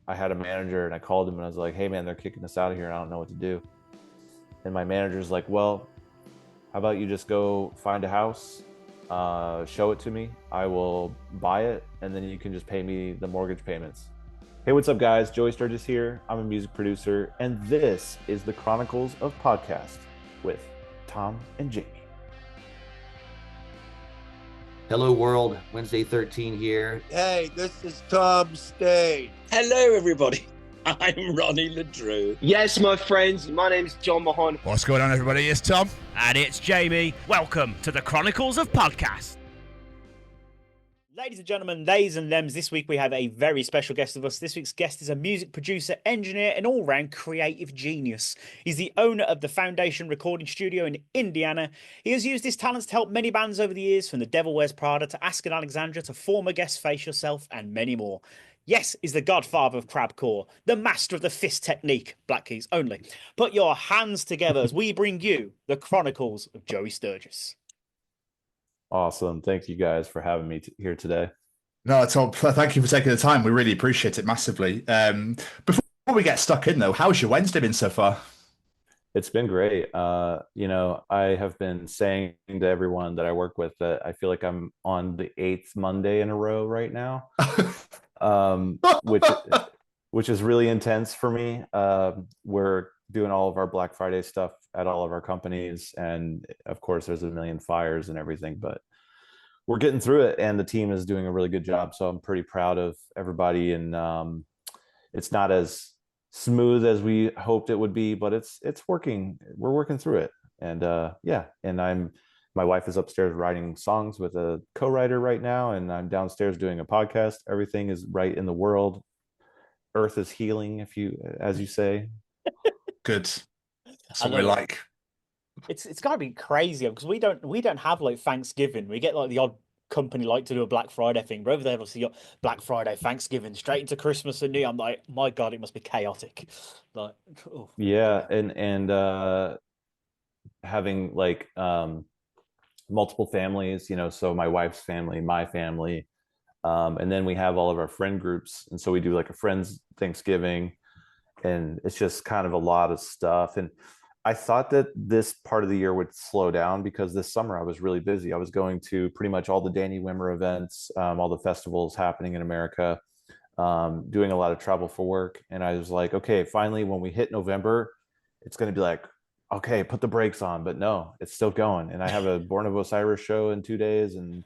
I had a manager and I called him and I was like, hey man, they're kicking us out of here and I don't know what to do. And my manager's like, well, how about you just go find a house, show it to me. I will buy it and then you can just pay me the mortgage payments. Hey, what's up, guys? Joey Sturgis here. I'm a music producer, and this is the Chronicles of Podcast with Tom and Jamie. Hello, world. Wednesday 13 here. Hey, this is Tom Stain. Hello, everybody. I'm Ronnie LeDrew. Yes, my friends. My name's John Mahon. What's going on, everybody? It's Tom. And it's Jamie. Welcome to the Chronicles of Podcast. Ladies and gentlemen, theys and thems, this week we have a very special guest with us. This week's guest is a music producer, engineer, and all-round creative genius. He's the owner of the Foundation Recording Studio in Indiana. He has used his talents to help many bands over the years, from The Devil Wears Prada to Ask and Alexandra to former guest Face Yourself and many more. Yes, he's the godfather of crabcore, the master of the fist technique, Black Keys only. Put your hands together as we bring you the Chronicles of Joey Sturgis. Awesome. Thank you guys for having me here today. No, Tom, thank you for taking the time. We really appreciate it massively. Before we get stuck in, though, how's your Wednesday been so far? It's been great. I have been saying to everyone that I work with that I feel like I'm on the 8th Monday in a row right now, which is really intense for me. We're doing all of our Black Friday stuff at all of our companies, and of course there's a million fires and everything, but we're getting through it and the team is doing a really good job, so I'm pretty proud of everybody. And it's not as smooth as we hoped it would be, but it's working. We're working through it. And and my wife is upstairs writing songs with a co-writer right now, and I'm downstairs doing a podcast. Everything is right in the world. Earth is healing, as you say. Good. That's what we like. It's got to be crazy because we don't have like Thanksgiving. We get like the odd company like to do a Black Friday thing, but over there obviously you got Black Friday, Thanksgiving, straight into Christmas and New. I'm like, my God, it must be chaotic. Like, oh. Yeah, and having like multiple families, so my wife's family, my family, and then we have all of our friend groups, and so we do like a friends Thanksgiving. And it's just kind of a lot of stuff. And I thought that this part of the year would slow down because this summer I was really busy. I was going to pretty much all the Danny Wimmer events, all the festivals happening in America, doing a lot of travel for work. And I was like, okay, finally, when we hit November, it's going to be like, okay, put the brakes on. But no, it's still going. And I have a Born of Osiris show in 2 days, and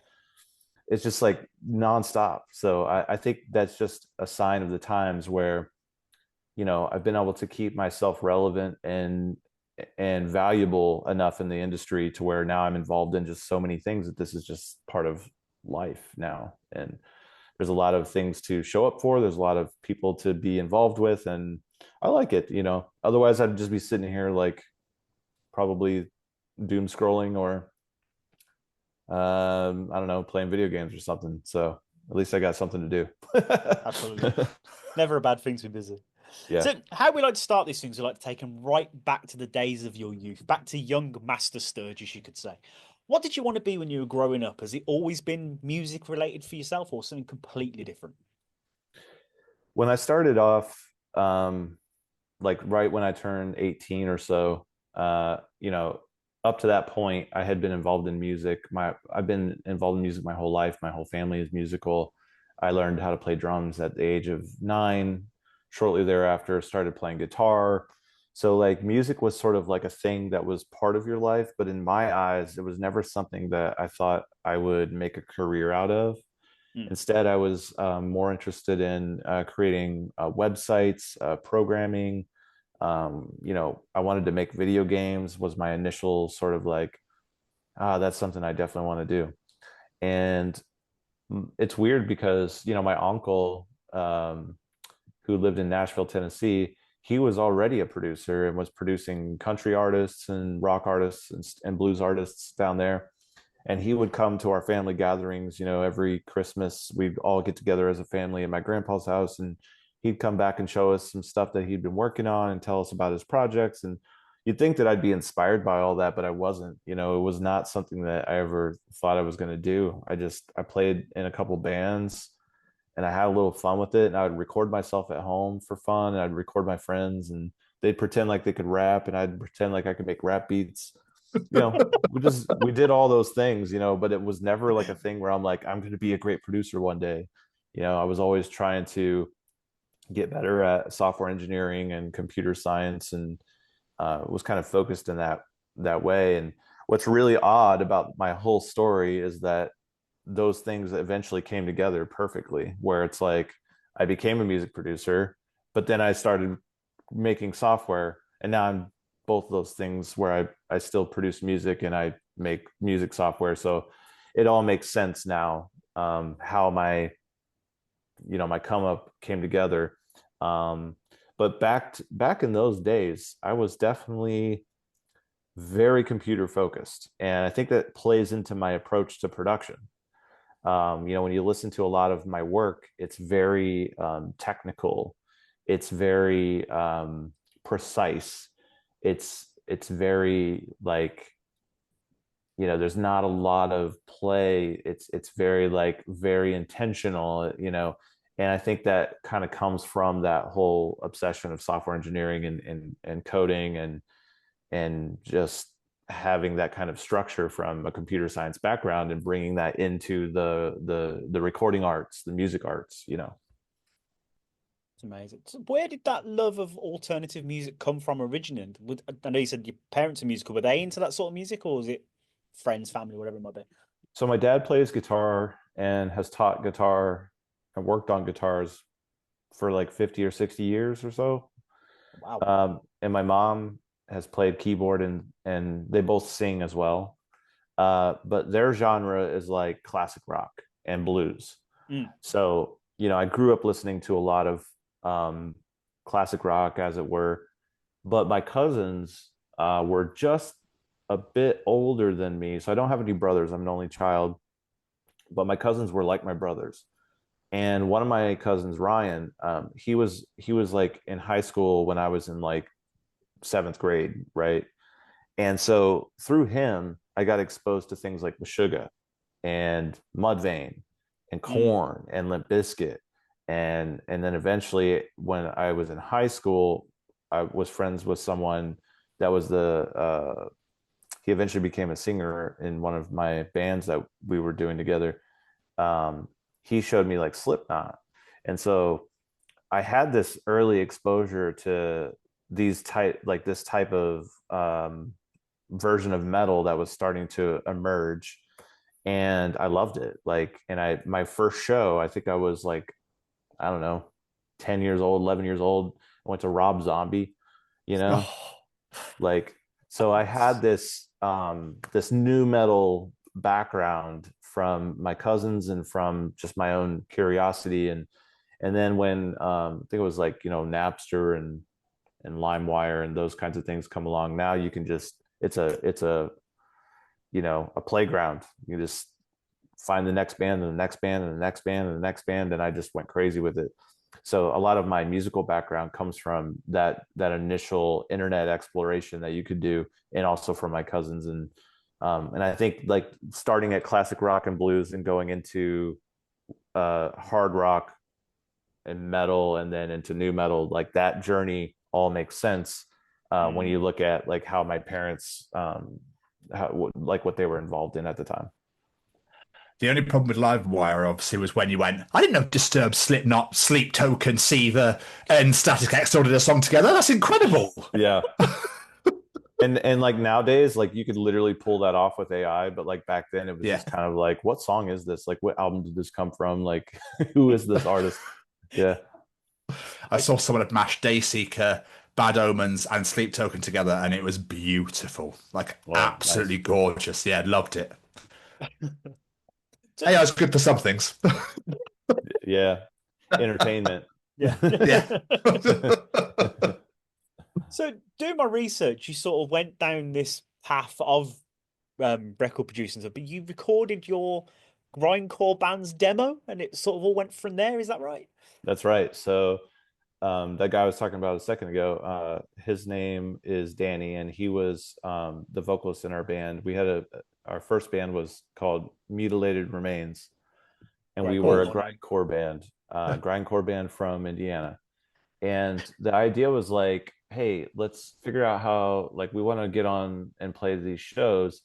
it's just like nonstop. So I think that's just a sign of the times where I've been able to keep myself relevant and valuable enough in the industry to where now I'm involved in just so many things that this is just part of life now. And there's a lot of things to show up for. There's a lot of people to be involved with, and I like it. Otherwise I'd just be sitting here like probably doom scrolling or I don't know, playing video games or something. So at least I got something to do. Absolutely. Never a bad thing to be busy. Yeah. So how we like to start these things, we like to take them right back to the days of your youth, back to young Master Sturgis, you could say. What did you want to be when you were growing up? Has it always been music related for yourself or something completely different? When I started off, like right when I turned 18 or so, up to that point, I had been involved in music. I've been involved in music my whole life. My whole family is musical. I learned how to play drums at the age of 9. Shortly thereafter, started playing guitar. So like music was sort of like a thing that was part of your life, but in my eyes, it was never something that I thought I would make a career out of. Instead, I was more interested in creating websites, programming. I wanted to make video games was my initial sort of like, that's something I definitely want to do. And it's weird because, my uncle, who lived in Nashville, Tennessee, he was already a producer and was producing country artists and rock artists and blues artists down there. And he would come to our family gatherings, every Christmas. We'd all get together as a family at my grandpa's house, and he'd come back and show us some stuff that he'd been working on and tell us about his projects. And you'd think that I'd be inspired by all that, but I wasn't. It was not something that I ever thought I was going to do. I played in a couple bands and I had a little fun with it. And I would record myself at home for fun, and I'd record my friends, and they'd pretend like they could rap, and I'd pretend like I could make rap beats. We did all those things, but it was never like a thing where I'm like, I'm going to be a great producer one day. I was always trying to get better at software engineering and computer science, and was kind of focused in that way. And what's really odd about my whole story is that those things eventually came together perfectly, where it's like I became a music producer, but then I started making software, and now I'm both of those things where I still produce music and I make music software. So it all makes sense now, how my come up came together. But back in those days, I was definitely very computer focused, and I think that plays into my approach to production. When you listen to a lot of my work, it's very technical, it's very precise, it's very like, there's not a lot of play, it's very like very intentional, and I think that kind of comes from that whole obsession of software engineering and coding and just having that kind of structure from a computer science background and bringing that into the recording arts, the music arts. It's amazing. So where did that love of alternative music come from originally? I know you said your parents are musical. Were they into that sort of music, or was it friends, family, whatever it might be? So my dad plays guitar and has taught guitar and worked on guitars for like 50 or 60 years or so. Wow. And my mom has played keyboard, and they both sing as well. But their genre is like classic rock and blues. So, I grew up listening to a lot of classic rock, as it were. But my cousins were just a bit older than me. So I don't have any brothers. I'm an only child. But my cousins were like my brothers. And one of my cousins, Ryan, he was like in high school when I was in like 7th grade, right? And so through him, I got exposed to things like Meshuggah and Mudvayne and Korn and Limp Bizkit. And then eventually, when I was in high school, I was friends with someone that was he eventually became a singer in one of my bands that we were doing together. He showed me like Slipknot. And so I had this early exposure to this type of version of metal that was starting to emerge, and I loved it. My first show, I think I was like, I don't know, 10 years old, 11 years old. I went to Rob Zombie, so I had this new metal background from my cousins and from just my own curiosity. And then when I think it was like, Napster and LimeWire and those kinds of things come along, now you can just, it's a playground. You just find the next band and the next band and the next band and the next band. And I just went crazy with it. So a lot of my musical background comes from that initial internet exploration that you could do, and also from my cousins. And I think like starting at classic rock and blues and going into hard rock and metal, and then into new metal, like that journey all makes sense when you look at like how my parents what they were involved in at the time. The only problem with LimeWire, obviously, was when you went, I didn't know Disturbed, Slipknot, Sleep Token, Seether, and Static X all did a song together. That's incredible. Yeah. and like nowadays, like you could literally pull that off with AI, but like back then it was just kind of like, what song is this? Like, what album did this come from? Like, who is this artist? Yeah. I saw someone at Mash Dayseeker, Bad Omens, and Sleep Token together, and it was beautiful. Like, absolutely gorgeous. Yeah, loved it. AI is good for some things. Yeah. Entertainment. Yeah. Yeah. So doing my research, you sort of went down this path of record producing, but you recorded your grindcore band's demo, and it sort of all went from there. Is that right? That's right. So that guy I was talking about a second ago, his name is Danny, and he was the vocalist in our band. We had our first band was called Mutilated Remains, and we were a grindcore band. grindcore band from Indiana. And the idea was like, hey, let's figure out how, like, we want to get on and play these shows.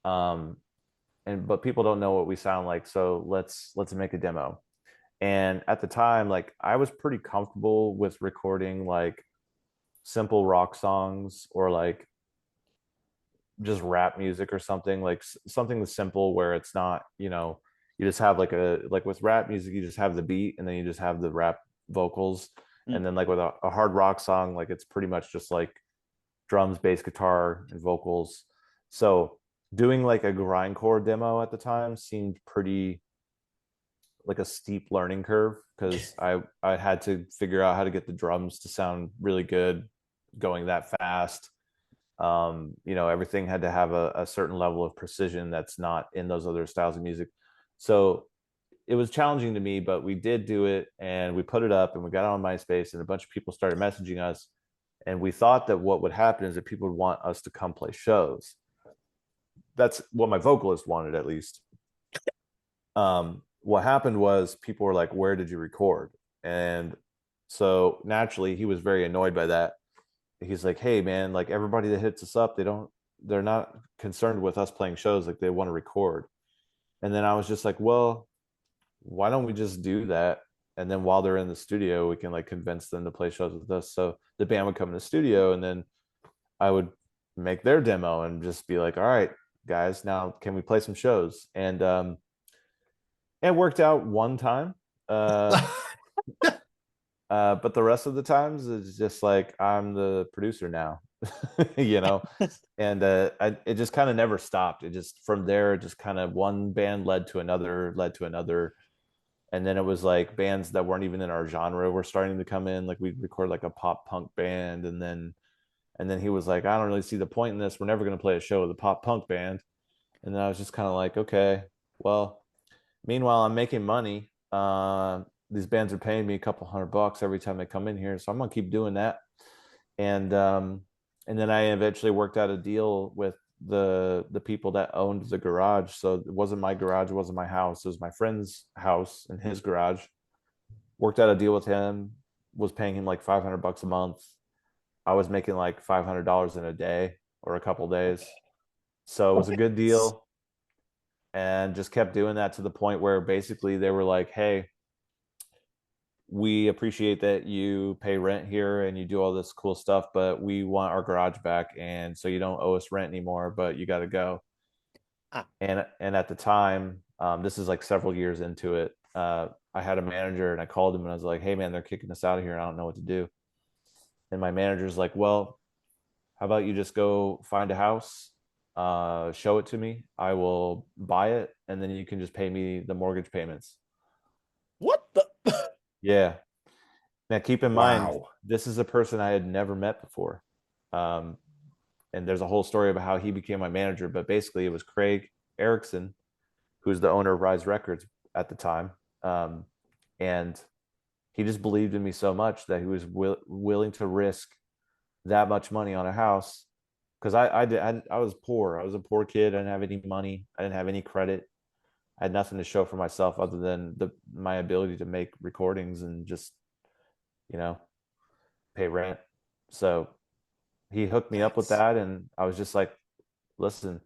But people don't know what we sound like. So let's make a demo. And at the time, like, I was pretty comfortable with recording like simple rock songs or like just rap music or something, like something that's simple where it's not, you just have like with rap music, you just have the beat and then you just have the rap vocals. And then like with a hard rock song, like it's pretty much just like drums, bass, guitar, and vocals. So doing like a grindcore demo at the time seemed pretty like a steep learning curve, because I had to figure out how to get the drums to sound really good going that fast. Everything had to have a certain level of precision that's not in those other styles of music. So it was challenging to me, but we did do it, and we put it up and we got it on MySpace, and a bunch of people started messaging us. And we thought that what would happen is that people would want us to come play shows. That's what my vocalist wanted, at least. What happened was people were like, where did you record? And so naturally he was very annoyed by that. He's like, hey man, like everybody that hits us up, they're not concerned with us playing shows, like they want to record. And then I was just like, well, why don't we just do that? And then while they're in the studio, we can like convince them to play shows with us. So the band would come in the studio, and then I would make their demo and just be like, all right, guys, now can we play some shows? And it worked out one time. But the rest of the times it's just like I'm the producer now, and it just kind of never stopped. It just, from there, just kind of one band led to another. And then it was like bands that weren't even in our genre were starting to come in. Like we'd record like a pop punk band. And then he was like, I don't really see the point in this. We're never going to play a show with a pop punk band. And then I was just kind of like, okay, well, meanwhile, I'm making money. These bands are paying me a couple $100 every time they come in here, so I'm gonna keep doing that. And then I eventually worked out a deal with the people that owned the garage. So it wasn't my garage, it wasn't my house, it was my friend's house and his garage. Worked out a deal with him, was paying him like $500 a month. I was making like $500 in a day or a couple days. So it was a good deal. And just kept doing that to the point where basically they were like, hey, we appreciate that you pay rent here and you do all this cool stuff, but we want our garage back. And so you don't owe us rent anymore, but you got to go. And at the time, this is like several years into it, I had a manager, and I called him and I was like, hey man, they're kicking us out of here and I don't know what to do. And my manager's like, well, how about you just go find a house, show it to me, I will buy it, and then you can just pay me the mortgage payments. What the? Yeah. Now keep in mind, Wow. this is a person I had never met before. And there's a whole story about how he became my manager, but basically it was Craig Erickson, who's the owner of Rise Records at the time. And he just believed in me so much that he was willing to risk that much money on a house. Because I was poor. I was a poor kid. I didn't have any money. I didn't have any credit. I had nothing to show for myself other than my ability to make recordings and just, pay rent. So he hooked me up with that, and I was just like, listen,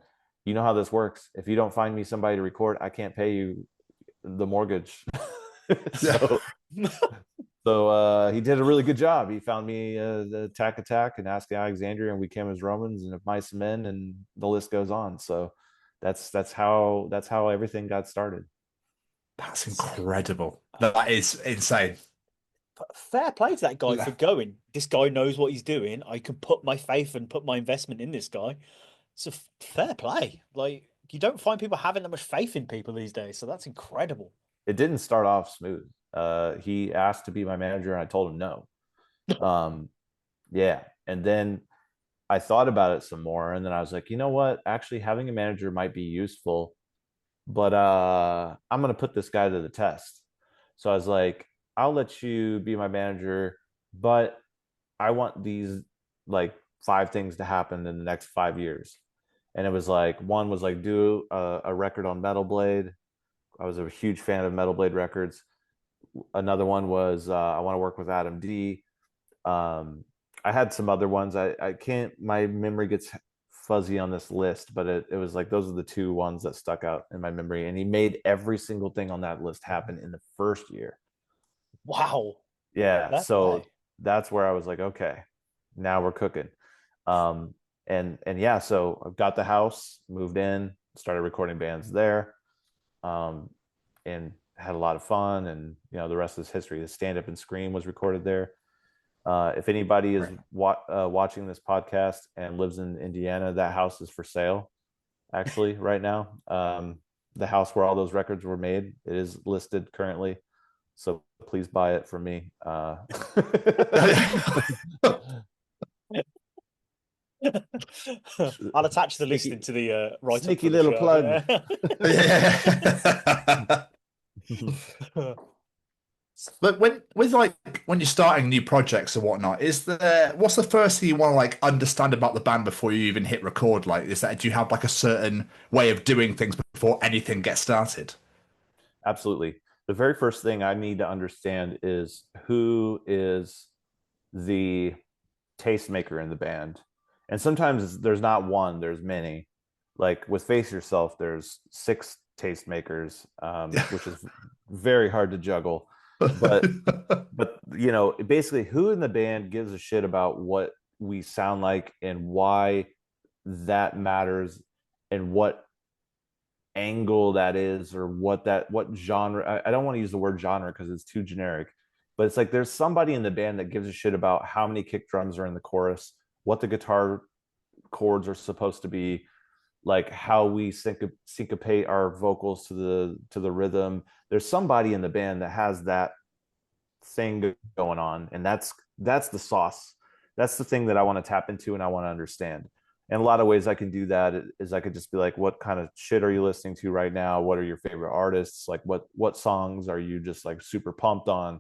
you know how this works. If you don't find me somebody to record, I can't pay you the mortgage. So he did a really good job. He found me the Tack Attack and Ask Alexandria, and We Came as Romans and Of Mice and Men, and the list goes on. So that's how everything got started. That's incredible. That is insane. Fair play to that guy for going, this guy knows what he's doing. I can put my faith and put my investment in this guy. So fair play. Like, you don't find people having that much faith in people these days. So that's incredible. It didn't start off smooth. He asked to be my manager, and I told him no. Yeah. And then I thought about it some more, and then I was like, you know what? Actually, having a manager might be useful, but I'm going to put this guy to the test. So I was like, I'll let you be my manager, but I want these like 5 things to happen in the next 5 years. And it was like, one was like, do a record on Metal Blade. I was a huge fan of Metal Blade records. Another one was I want to work with Adam D. I had some other ones. I can't, my memory gets fuzzy on this list, but it was like those are the two ones that stuck out in my memory. And he made every single thing on that list happen in the first year. Wow. Yeah. That's So nice. that's where I was like, okay, now we're cooking. And yeah, so I've got the house, moved in, started recording bands there, and had a lot of fun. And the rest is history. The Stand Up and Scream was recorded there. If anybody is watching this podcast and lives in Indiana, that house is for sale, actually, right now. The house where all those records were made, it is listed currently. So please buy it from me. I'll attach the listing to the right. Sneaky little plug. Yeah. But when you're starting new projects or whatnot, what's the first thing you want to like understand about the band before you even hit record? Like, do you have like a certain way of doing things before anything gets started? Absolutely. The very first thing I need to understand is who is the tastemaker in the band. And sometimes there's not one, there's many. Like with Face Yourself, there's 6 tastemakers, which is very hard to juggle. But basically who in the band gives a shit about what we sound like and why that matters and what angle that is, or what genre. I don't want to use the word genre because it's too generic, but it's like there's somebody in the band that gives a shit about how many kick drums are in the chorus, what the guitar chords are supposed to be, like how we syncopate our vocals to the rhythm. There's somebody in the band that has that thing going on, and that's the sauce. That's the thing that I want to tap into and I want to understand. And a lot of ways I can do that is I could just be like, what kind of shit are you listening to right now? What are your favorite artists? Like what songs are you just like super pumped on?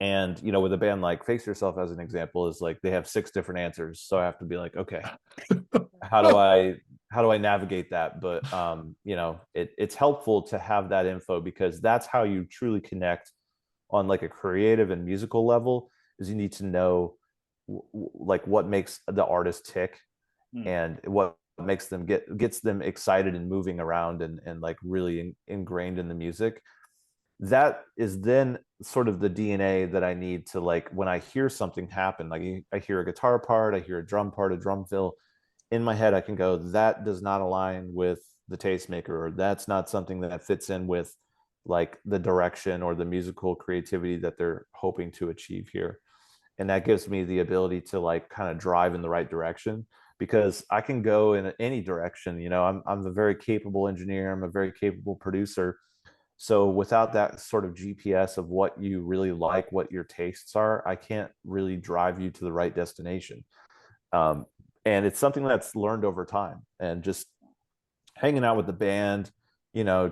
And with a band like Face Yourself as an example, is like they have 6 different answers. So I have to be like, okay, how do I navigate that? But it's helpful to have that info, because that's how you truly connect on like a creative and musical level. Is you need to know like what makes the artist tick, and what makes them gets them excited and moving around and like really ingrained in the music. That is then sort of the DNA that I need to, like, when I hear something happen, like I hear a guitar part, I hear a drum part, a drum fill, in my head I can go, that does not align with the tastemaker, or that's not something that fits in with like the direction or the musical creativity that they're hoping to achieve here. And that gives me the ability to like kind of drive in the right direction, because I can go in any direction. I'm a very capable engineer, I'm a very capable producer. So without that sort of GPS of what you really like, what your tastes are, I can't really drive you to the right destination. And it's something that's learned over time, and just hanging out with the band,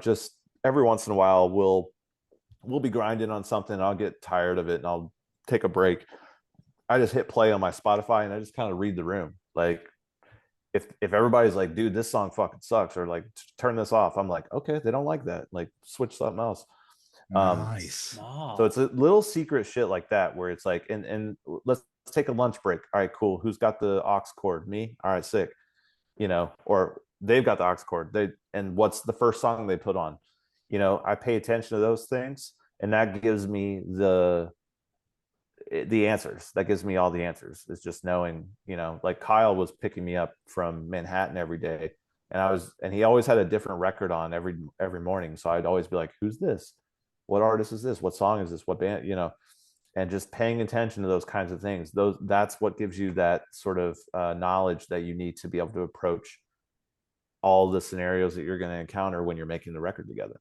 just every once in a while we'll be grinding on something, I'll get tired of it and I'll take a break. I just hit play on my Spotify and I just kind of read the room. Like if everybody's like, dude, this song fucking sucks, or like turn this off, I'm like, okay, they don't like that, like switch something else. Nice. So it's a little secret shit like that, where it's like, and let's take a lunch break. All right, cool. Who's got the aux cord? Me? All right, sick. Or they've got the aux cord. And what's the first song they put on? I pay attention to those things, and that gives me the answers. That gives me all the answers. It's just knowing, like Kyle was picking me up from Manhattan every day, and he always had a different record on every morning. So I'd always be like, who's this? What artist is this? What song is this? What band? And just paying attention to those kinds of things. That's what gives you that sort of knowledge that you need to be able to approach all the scenarios that you're going to encounter when you're making the record together.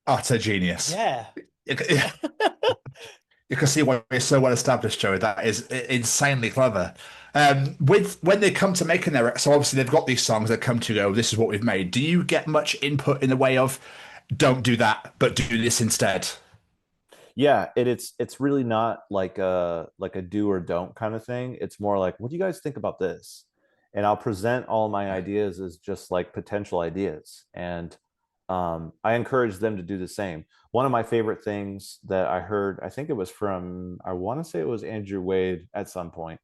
Utter genius. Yeah. You can see why you're so well established, Joey. That is insanely clever. When they come to making so obviously they've got these songs that come to go, this is what we've made. Do you get much input in the way of, don't do that, but do this instead? Yeah, it's really not like a do or don't kind of thing. It's more like, what do you guys think about this? And I'll present all my ideas as just like potential ideas. And I encourage them to do the same. One of my favorite things that I heard, I think it was from, I want to say it was Andrew Wade at some point.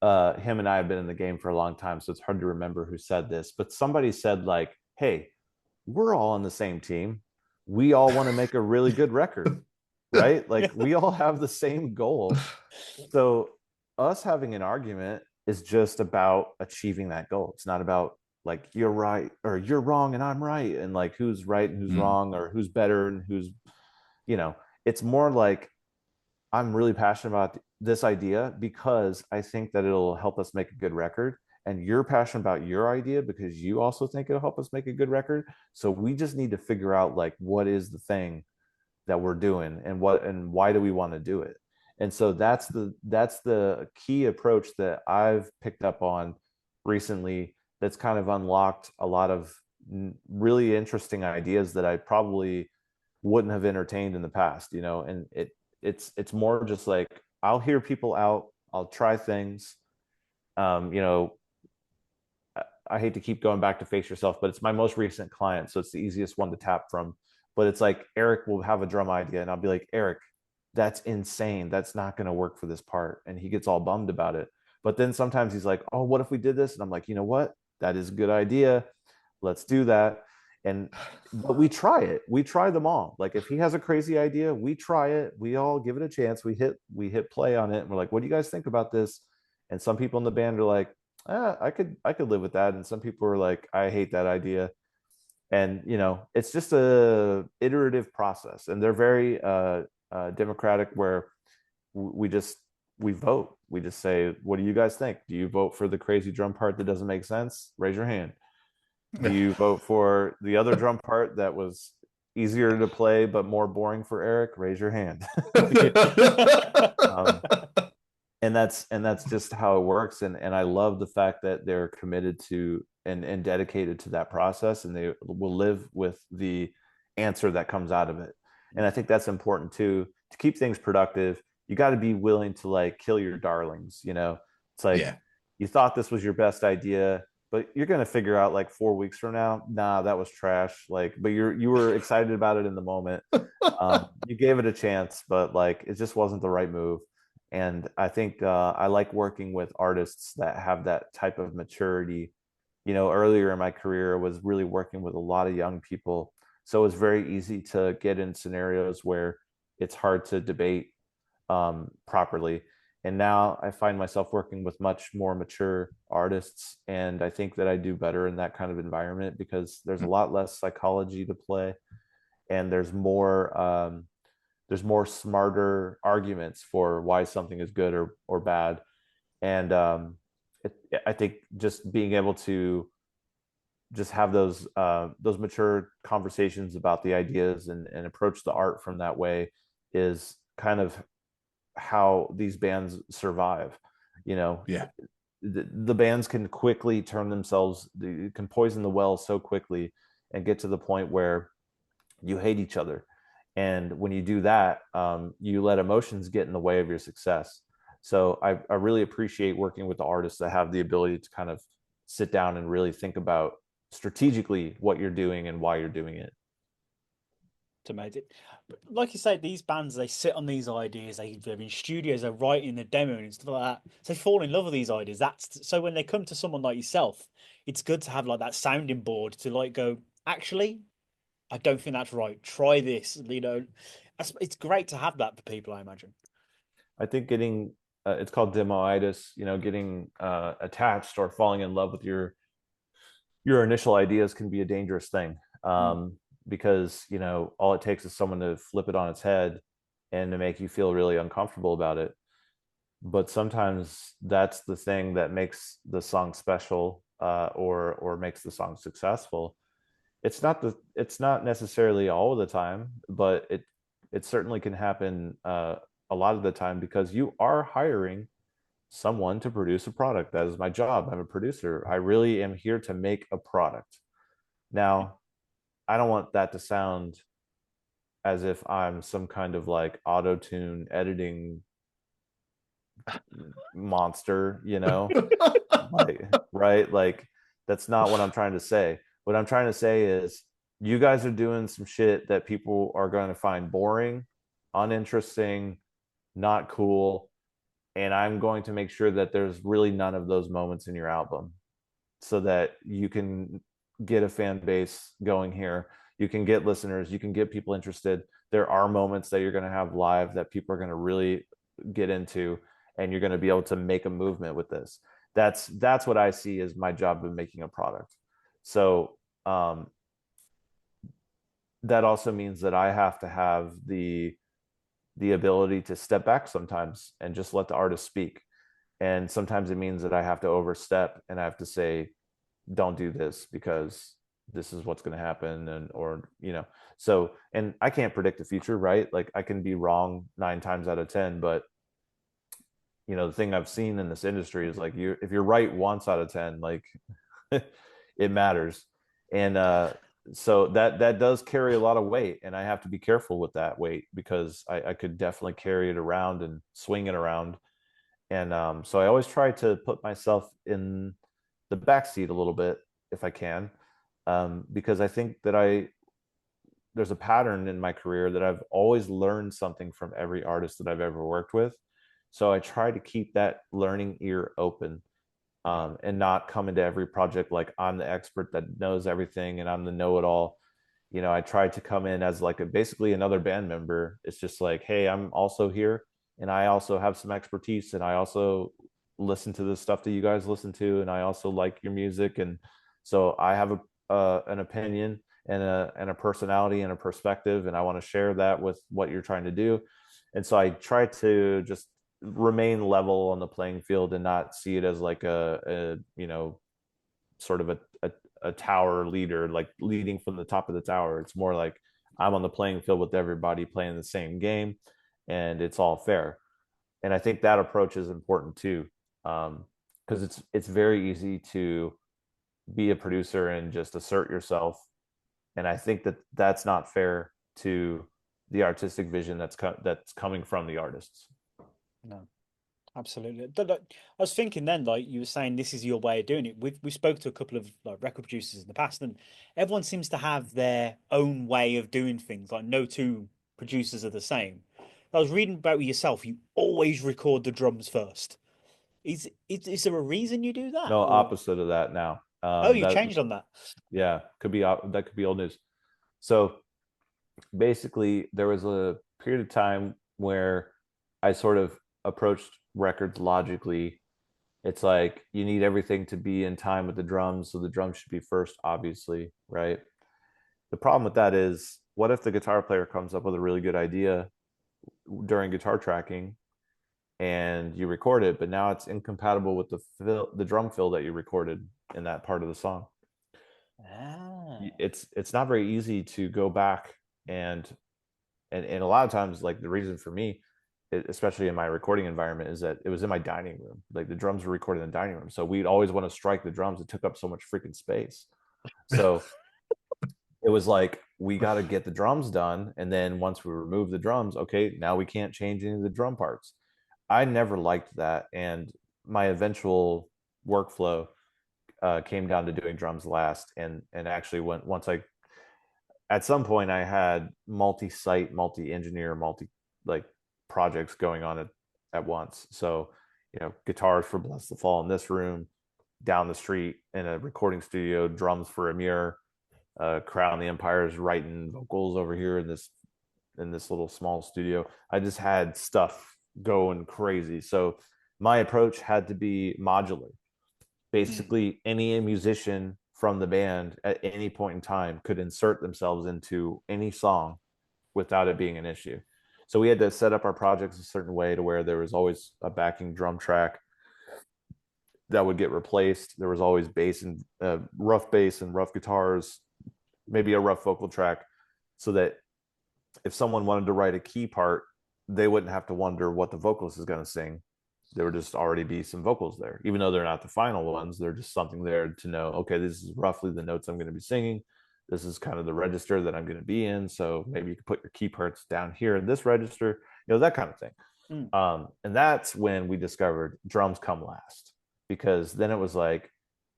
Him and I have been in the game for a long time, so it's hard to remember who said this, but somebody said like, hey, we're all on the same team. We all want to make a really good record, right? Like we all have the same goal. So us having an argument is just about achieving that goal. It's not about like you're right or you're wrong and I'm right, and like who's right and who's wrong, or who's better and who's, it's more like I'm really passionate about this idea because I think that it'll help us make a good record. And you're passionate about your idea because you also think it'll help us make a good record. So we just need to figure out like what is the thing that we're doing and why do we want to do it. And so that's the key approach that I've picked up on recently, that's kind of unlocked a lot of really interesting ideas that I probably wouldn't have entertained in the past, and it's more just like I'll hear people out, I'll try things. I hate to keep going back to Face Yourself, but it's my most recent client, so it's the easiest one to tap from. But it's like Eric will have a drum idea and I'll be like, Eric, that's insane, that's not going to work for this part, and he gets all bummed about it. But then sometimes he's like, oh, what if we did this? And I'm like, you know what, that is a good idea, let's do that. But we try it, we try them all. Like if he has a crazy idea, we try it, we all give it a chance, we hit play on it, and we're like, what do you guys think about this? And some people in the band are like, I could live with that, and some people are like, I hate that idea. And it's just a iterative process, and they're very democratic, where we vote. We just say, what do you guys think? Do you vote for the crazy drum part that doesn't make sense? Raise your hand. Do you vote for the other drum part that was easier to play but more boring for Eric? Raise your hand. And that's just how it works. And I love the fact that they're committed to and dedicated to that process, and they will live with the answer that comes out of it. And I think that's important too, to keep things productive. You got to be willing to like kill your darlings. It's like, you thought this was your best idea, but you're going to figure out like 4 weeks from now, nah, that was trash. Like, but you were excited about it in the moment. You gave it a chance, but like, it just wasn't the right move. And I think I like working with artists that have that type of maturity. Earlier in my career, I was really working with a lot of young people. So it's very easy to get in scenarios where it's hard to debate properly. And now I find myself working with much more mature artists. And I think that I do better in that kind of environment because there's a lot less psychology to play. And there's more smarter arguments for why something is good or bad. And I think just being able to just have those mature conversations about the ideas and approach the art from that way is kind of how these bands survive. The bands can quickly turn themselves, they can poison the well so quickly and get to the point where you hate each other. And when you do that, you let emotions get in the way of your success. So I really appreciate working with the artists that have the ability to kind of sit down and really think about strategically what you're doing and why you're doing it. To make it, like you say, these bands, they sit on these ideas, they're in studios, they're writing the demo and stuff like that, so they fall in love with these ideas. That's so when they come to someone like yourself, it's good to have like that sounding board to like go, actually, I don't think that's right, try this. It's great to have that for people, I imagine. I think getting it's called demoitis, getting attached or falling in love with your initial ideas can be a dangerous thing. Because all it takes is someone to flip it on its head and to make you feel really uncomfortable about it. But sometimes that's the thing that makes the song special, or makes the song successful. It's not necessarily all of the time, but it certainly can happen a lot of the time, because you are hiring someone to produce a product. That is my job. I'm a producer. I really am here to make a product. Now, I don't want that to sound as if I'm some kind of like auto-tune editing monster, like, right? Like, that's not what I'm trying to say. What I'm trying to say is you guys are doing some shit that people are going to find boring, uninteresting, not cool. And I'm going to make sure that there's really none of those moments in your album so that you can get a fan base going here. You can get listeners, you can get people interested. There are moments that you're going to have live that people are going to really get into, and you're going to be able to make a movement with this. That's what I see as my job of making a product. So that also means that I have to have the ability to step back sometimes and just let the artist speak. And sometimes it means that I have to overstep and I have to say, don't do this because this is what's going to happen. And, or, so, and I can't predict the future, right? Like I can be wrong 9 times out of 10, but the thing I've seen in this industry is like if you're right once out of 10, like it matters. And, so that does carry a lot of weight, and I have to be careful with that weight because I could definitely carry it around and swing it around. And so I always try to put myself in the backseat a little bit if I can, because I think that there's a pattern in my career that I've always learned something from every artist that I've ever worked with. So I try to keep that learning ear open. And not come into every project like I'm the expert that knows everything and I'm the know-it-all. I tried to come in as like basically another band member. It's just like, hey, I'm also here and I also have some expertise and I also listen to the stuff that you guys listen to and I also like your music, and so I have an opinion and a personality and a perspective, and I want to share that with what you're trying to do. And so I try to just remain level on the playing field and not see it as like a sort of a tower leader, like leading from the top of the tower. It's more like I'm on the playing field with everybody playing the same game and it's all fair. And I think that approach is important too, because it's very easy to be a producer and just assert yourself, and I think that that's not fair to the artistic vision that's coming from the artists. No, absolutely. I was thinking then, like you were saying, this is your way of doing it. We spoke to a couple of like record producers in the past, and everyone seems to have their own way of doing things. Like no two producers are the same. I was reading about yourself. You always record the drums first. Is there a reason you do that? No, or... opposite of that now. You changed on that. Yeah, that could be old news. So basically, there was a period of time where I sort of approached records logically. It's like you need everything to be in time with the drums, so the drums should be first, obviously, right? The problem with that is, what if the guitar player comes up with a really good idea during guitar tracking and you record it, but now it's incompatible with the drum fill that you recorded in that part of the song? It's not very easy to go back and a lot of times, like the reason for me, especially in my recording environment, is that it was in my dining room. Like the drums were recorded in the dining room, so we'd always want to strike the drums. It took up so much freaking space. So it was like, we got to get the drums done, and then once we remove the drums, okay, now we can't change any of the drum parts. I never liked that, and my eventual workflow came down to doing drums last. And actually, once I, at some point, I had multi-site, multi-engineer, like projects going on at once. So guitars for Bless the Fall in this room, down the street in a recording studio, drums for Amir, Crown the Empire is writing vocals over here in this little small studio. I just had stuff going crazy. So my approach had to be modular. Basically, any musician from the band at any point in time could insert themselves into any song without it being an issue. So we had to set up our projects a certain way to where there was always a backing drum track that would get replaced. There was always bass and rough bass and rough guitars, maybe a rough vocal track, so that if someone wanted to write a key part, they wouldn't have to wonder what the vocalist is going to sing. There would just already be some vocals there, even though they're not the final ones. They're just something there to know, okay, this is roughly the notes I'm going to be singing. This is kind of the register that I'm going to be in. So maybe you could put your key parts down here in this register, that kind of thing. And that's when we discovered drums come last, because then it was like,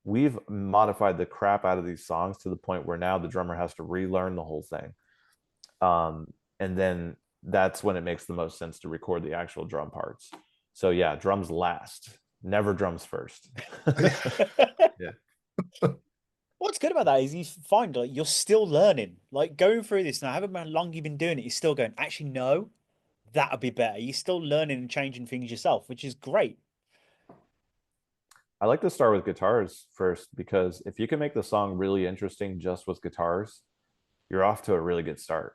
we've modified the crap out of these songs to the point where now the drummer has to relearn the whole thing. And then that's when it makes the most sense to record the actual drum parts. So yeah, drums last, never drums first. Yeah. What's good about that is you find like you're still learning. Like going through this now, however long you've been doing it, you're still going, actually, no, that would be better. You're still learning and changing things yourself, which is great. I like to start with guitars first, because if you can make the song really interesting just with guitars, you're off to a really good start.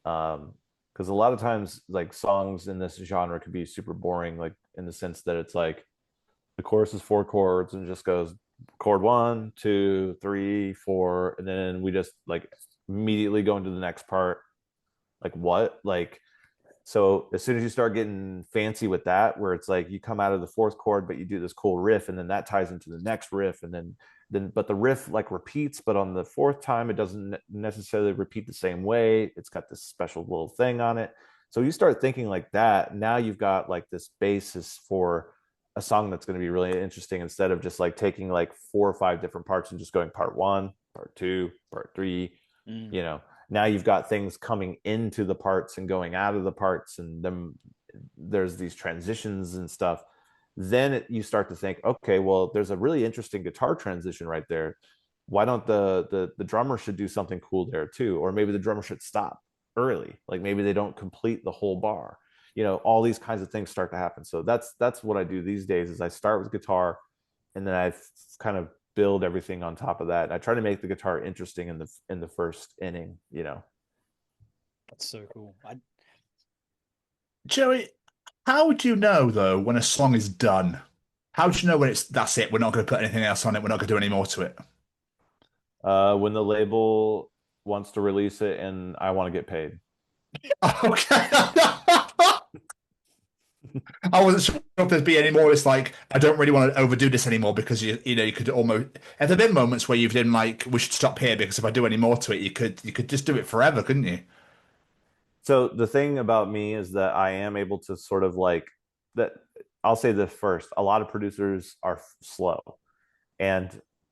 Because a lot of times, like, songs in this genre can be super boring, like in the sense that it's like the chorus is 4 chords and just goes chord 1, 2, 3, 4, and then we just like immediately go into the next part. Like, what? Like, so as soon as you start getting fancy with that, where it's like you come out of the 4th chord, but you do this cool riff, and then that ties into the next riff, and then but the riff like repeats, but on the 4th time it doesn't necessarily repeat the same way. It's got this special little thing on it. So you start thinking like that, now you've got like this basis for a song that's going to be really interesting, instead of just like taking like 4 or 5 different parts and just going part 1, part 2, part 3. You know, now you've got things coming into the parts and going out of the parts, and then there's these transitions and stuff. Then you start to think, okay, well, there's a really interesting guitar transition right there. Why don't the drummer should do something cool there too? Or maybe the drummer should stop early, like maybe they don't complete the whole bar. You know, all these kinds of things start to happen. So that's what I do these days, is I start with guitar, and then I kind of build everything on top of that. I try to make the guitar interesting in the first inning, you know. That's so cool. Joey, how do you know though when a song is done? How do you know when that's it? We're not going to put anything else on it. We're not going to do any more to it. When the label wants to release it and I want to get paid. Okay. I wasn't sure if there'd be any more. It's like, I don't really want to overdo this anymore, because you know you could almost. Have there been moments where you've been like, we should stop here, because if I do any more to it, you could just do it forever, couldn't you? So the thing about me is that I am able to sort of like that. I'll say this first: a lot of producers are slow, and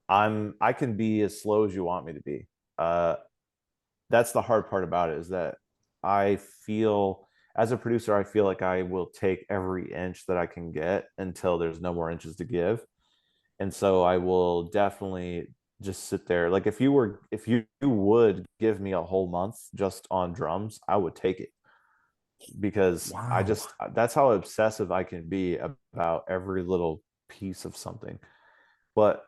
I can be as slow as you want me to be. That's the hard part about it, is that I feel, as a producer, I feel like I will take every inch that I can get until there's no more inches to give. And so I will definitely just sit there. Like if you would give me a whole month just on drums, I would take it, because Wow. that's how obsessive I can be about every little piece of something. But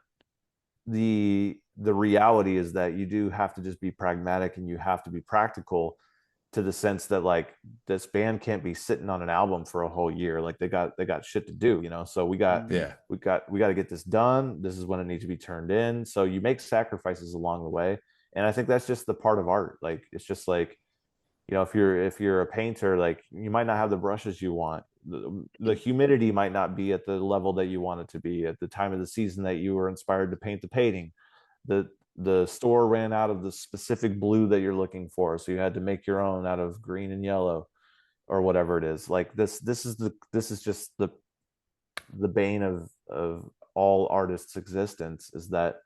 the reality is that you do have to just be pragmatic, and you have to be practical, to the sense that like this band can't be sitting on an album for a whole year. Like they got shit to do, you know. So we got to get this done. This is when it needs to be turned in. So you make sacrifices along the way, and I think that's just the part of art. Like it's just like, you know, if you're a painter, like you might not have the brushes you want. The humidity might not be at the level that you want it to be at the time of the season that you were inspired to paint the painting. The store ran out of the specific blue that you're looking for, so you had to make your own out of green and yellow, or whatever it is. Like this is just the bane of all artists' existence, is that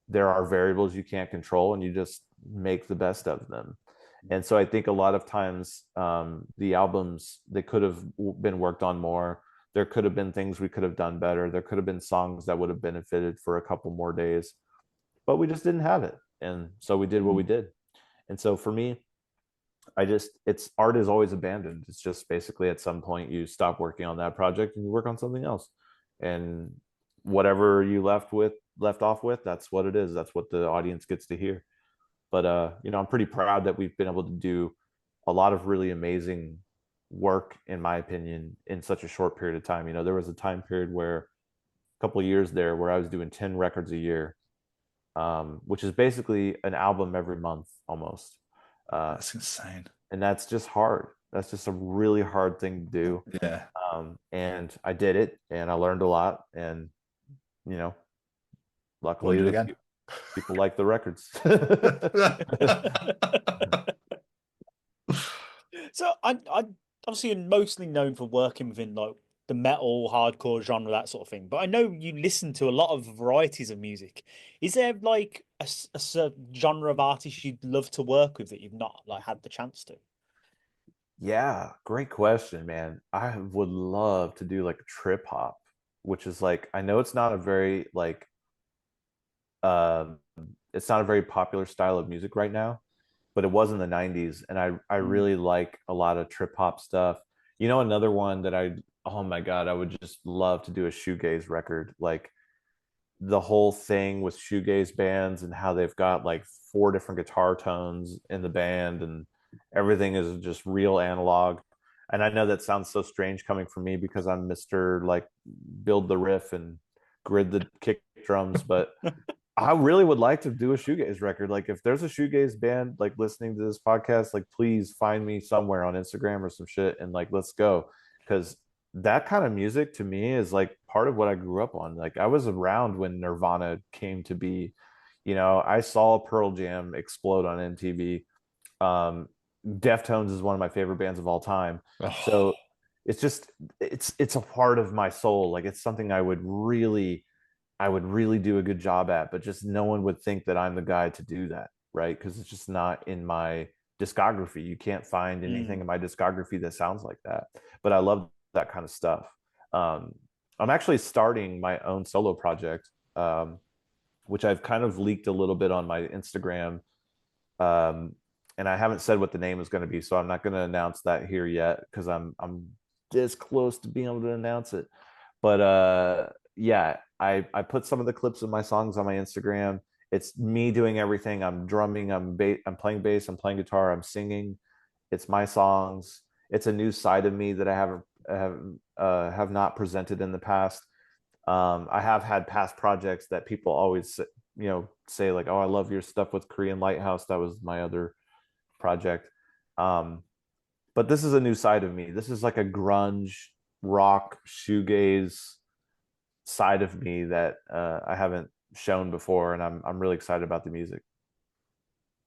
there are variables you can't control, and you just make the best of them. And so I think a lot of times the albums, they could have been worked on more. There could have been things we could have done better. There could have been songs that would have benefited for a couple more days, but we just didn't have it. And so we did what we did. And so for me, it's art is always abandoned. It's just basically at some point you stop working on that project and you work on something else. And whatever you left off with, that's what it is. That's what the audience gets to hear. But you know, I'm pretty proud that we've been able to do a lot of really amazing work, in my opinion, in such a short period of time. You know, there was a time period where a couple of years there where I was doing 10 records a year, which is basically an album every month almost. That's insane. And that's just hard. That's just a really hard thing to do. Yeah. And I did it, and I learned a lot, and you know, luckily people like the records. So I obviously you're mostly known for working within like the metal, hardcore genre, that sort of thing. But I know you listen to a lot of varieties of music. Is there like a certain genre of artist you'd love to work with that you've not like had the chance to? Yeah, great question, man. I would love to do like trip hop, which is like, I know it's not a very like um it's not a very popular style of music right now, but it was in the 90s, and I really like a lot of trip hop stuff. You know, another one that oh my God, I would just love to do a shoegaze record. Like the whole thing with shoegaze bands and how they've got like four different guitar tones in the band, and everything is just real analog. And I know that sounds so strange coming from me because I'm Mr. like build the riff and grid the kick drums, but I really would like to do a shoegaze record. Like if there's a shoegaze band like listening to this podcast, like please find me somewhere on Instagram or some shit and like let's go. Because that kind of music to me is like part of what I grew up on. Like I was around when Nirvana came to be. You know, I saw Pearl Jam explode on MTV. Um, Deftones is one of my favorite bands of all time. So it's just it's a part of my soul. Like it's something I would really do a good job at, but just no one would think that I'm the guy to do that, right? Because it's just not in my discography. You can't find anything in my discography that sounds like that. But I love that kind of stuff. Um, I'm actually starting my own solo project, which I've kind of leaked a little bit on my Instagram. And I haven't said what the name is going to be, so I'm not going to announce that here yet because I'm this close to being able to announce it. But yeah, I put some of the clips of my songs on my Instagram. It's me doing everything. I'm drumming, I'm playing bass, I'm playing guitar, I'm singing. It's my songs. It's a new side of me that I have not presented in the past. I have had past projects that people always say like, oh, I love your stuff with Korean Lighthouse. That was my other project. But this is a new side of me. This is like a grunge rock shoegaze side of me that I haven't shown before, and I'm really excited about the music.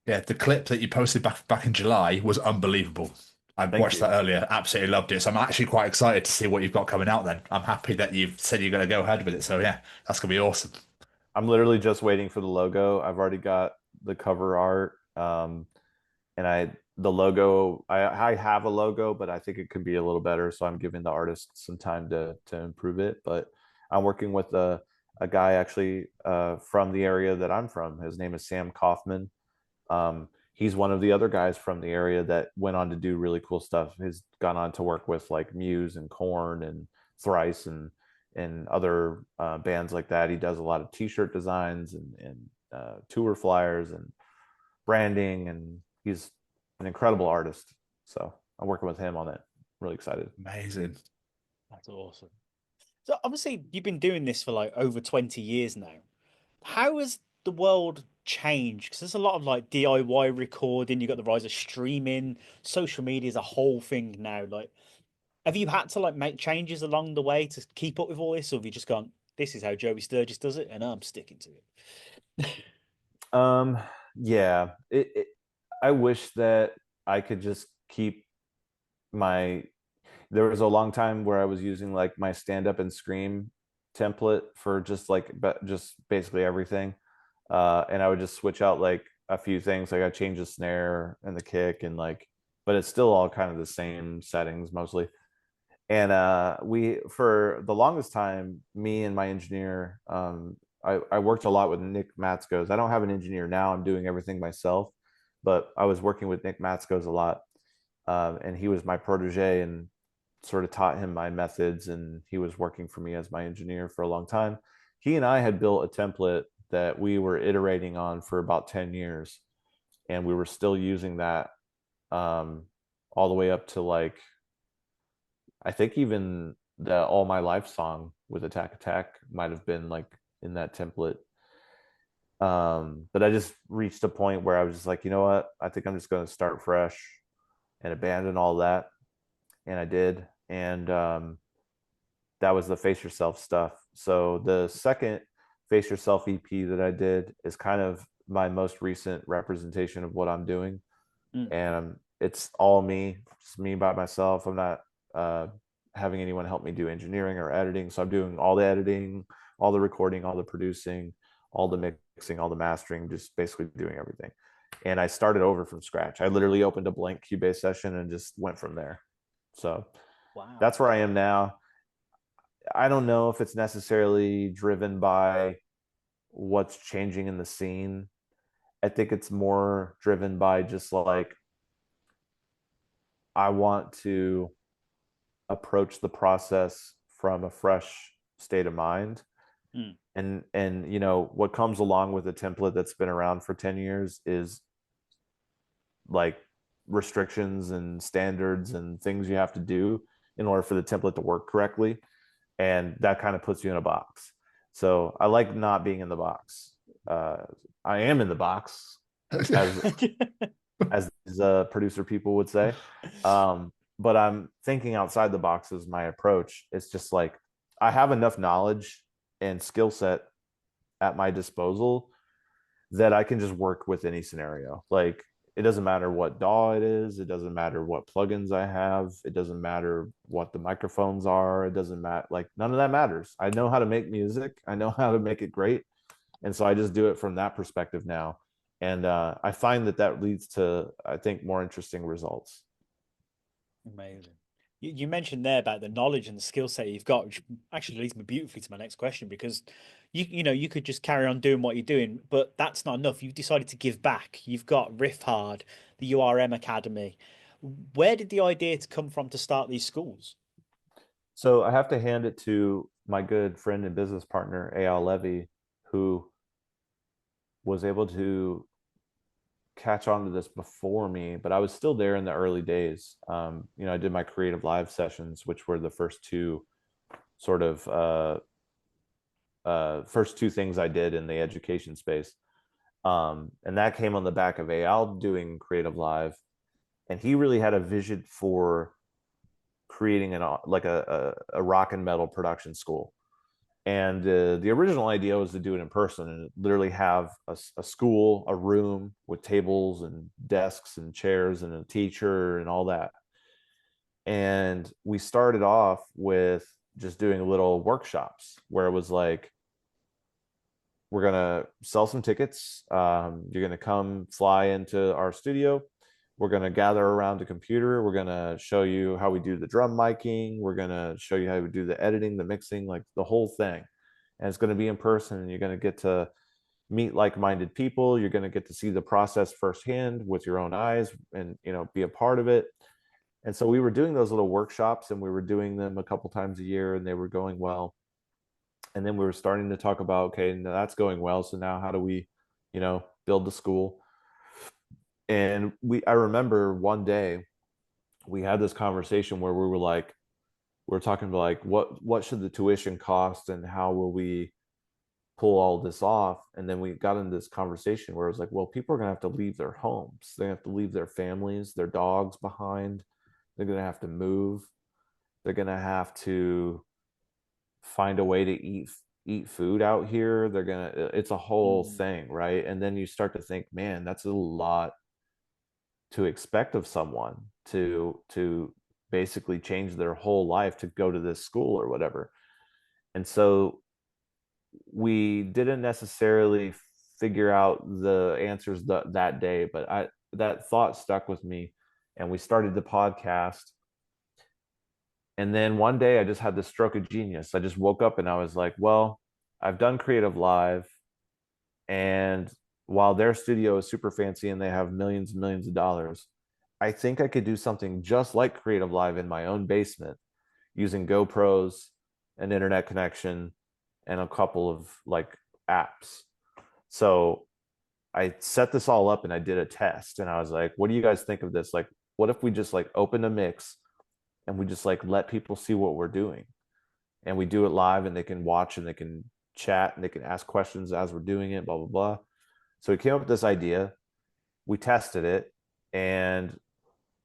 Yeah, the clip that you posted back in July was unbelievable. I watched that earlier, absolutely loved it. So I'm actually quite excited to see what you've got coming out then. I'm happy that you've said you're going to go ahead with it. So yeah, that's going to be awesome. I'm literally just waiting for the logo. I've already got the cover art. And the logo, I have a logo, but I think it could be a little better. So I'm giving the artist some time to improve it. But I'm working with a guy actually from the area that I'm from. His name is Sam Kaufman. He's one of the other guys from the area that went on to do really cool stuff. He's gone on to work with like Muse and Korn and Thrice and other bands like that. He does a lot of t-shirt designs and tour flyers and branding, and he's an incredible artist. So I'm working with him on it. Really excited. Amazing. That's awesome. So obviously you've been doing this for like over 20 years now. How has the world changed? Because there's a lot of like DIY recording. You've got the rise of streaming. Social media is a whole thing now. Like, have you had to like make changes along the way to keep up with all this, or have you just gone, this is how Joey Sturgis does it, and I'm sticking to it? Yeah. I wish that I could just keep there was a long time where I was using like my stand up and scream template for just basically everything. And I would just switch out like a few things. Like I change the snare and the kick and like, but it's still all kind of the same settings mostly. And for the longest time, me and my engineer, I worked a lot with Nick Matskos. I don't have an engineer now. I'm doing everything myself, but I was working with Nick Matskos a lot. And he was my protege and sort of taught him my methods. And he was working for me as my engineer for a long time. He and I had built a template that we were iterating on for about 10 years. And we were still using that all the way up to like, I think even the All My Life song with Attack Attack might have been like in that template. But I just reached a point where I was just like, you know what? I think I'm just going to start fresh and abandon all that. And I did. And that was the Face Yourself stuff. So the second Face Yourself EP that I did is kind of my most recent representation of what I'm doing. And it's all me, just me by myself. I'm not having anyone help me do engineering or editing. So I'm doing all the editing, all the recording, all the producing, all the mixing, all the mastering, just basically doing everything. And I started over from scratch. I literally opened a blank Cubase session and just went from there. So Wow. that's where I am now. I don't know if it's necessarily driven by what's changing in the scene. I think it's more driven by just like, I want to approach the process from a fresh state of mind. And you know, what comes along with a template that's been around for 10 years is like restrictions and standards and things you have to do in order for the template to work correctly. And that kind of puts you in a box. So I like not being in the box. I am in the box, as producer people would say. But I'm thinking outside the box is my approach. It's just like, I have enough knowledge and skill set at my disposal that I can just work with any scenario. Like, it doesn't matter what DAW it is. It doesn't matter what plugins I have. It doesn't matter what the microphones are. It doesn't matter. Like, none of that matters. I know how to make music. I know how to make it great. And so I just do it from that perspective now. And I find that leads to, I think, more interesting results. Amazing. You mentioned there about the knowledge and the skill set you've got, which actually leads me beautifully to my next question, because you could just carry on doing what you're doing, but that's not enough. You've decided to give back. You've got Riff Hard, the URM Academy. Where did the idea to come from to start these schools? So I have to hand it to my good friend and business partner, Al Levy, who was able to catch on to this before me, but I was still there in the early days. I did my creative live sessions, which were the first two sort of first two things I did in the education space. And that came on the back of Al doing creative live. And he really had a vision for creating a rock and metal production school. And the original idea was to do it in person and literally have a school, a room with tables and desks and chairs and a teacher and all that. And we started off with just doing little workshops where it was like, we're going to sell some tickets. You're going to come fly into our studio. We're going to gather around the computer. We're going to show you how we do the drum miking. We're going to show you how we do the editing, the mixing, like the whole thing. And it's going to be in person, and you're going to get to meet like-minded people. You're going to get to see the process firsthand with your own eyes and, be a part of it. And so we were doing those little workshops, and we were doing them a couple times a year, and they were going well. And then we were starting to talk about, okay, now that's going well. So now how do we, build the school? And I remember one day we had this conversation where we were talking about like, what should the tuition cost and how will we pull all this off? And then we got into this conversation where it was like, well, people are going to have to leave their homes. They have to leave their families, their dogs behind. They're going to have to move. They're going to have to find a way to eat food out here. It's a whole thing, right? And then you start to think, man, that's a lot to expect of someone to basically change their whole life to go to this school or whatever. And so we didn't necessarily figure out the answers that day, but that thought stuck with me, and we started the podcast. And then one day I just had this stroke of genius. I just woke up and I was like, well, I've done Creative Live, and while their studio is super fancy and they have millions and millions of dollars, I think I could do something just like Creative Live in my own basement using GoPros, an internet connection, and a couple of like apps. So I set this all up and I did a test, and I was like, what do you guys think of this? Like, what if we just like open a mix and we just like let people see what we're doing, and we do it live, and they can watch and they can chat and they can ask questions as we're doing it, blah, blah, blah. So we came up with this idea, we tested it, and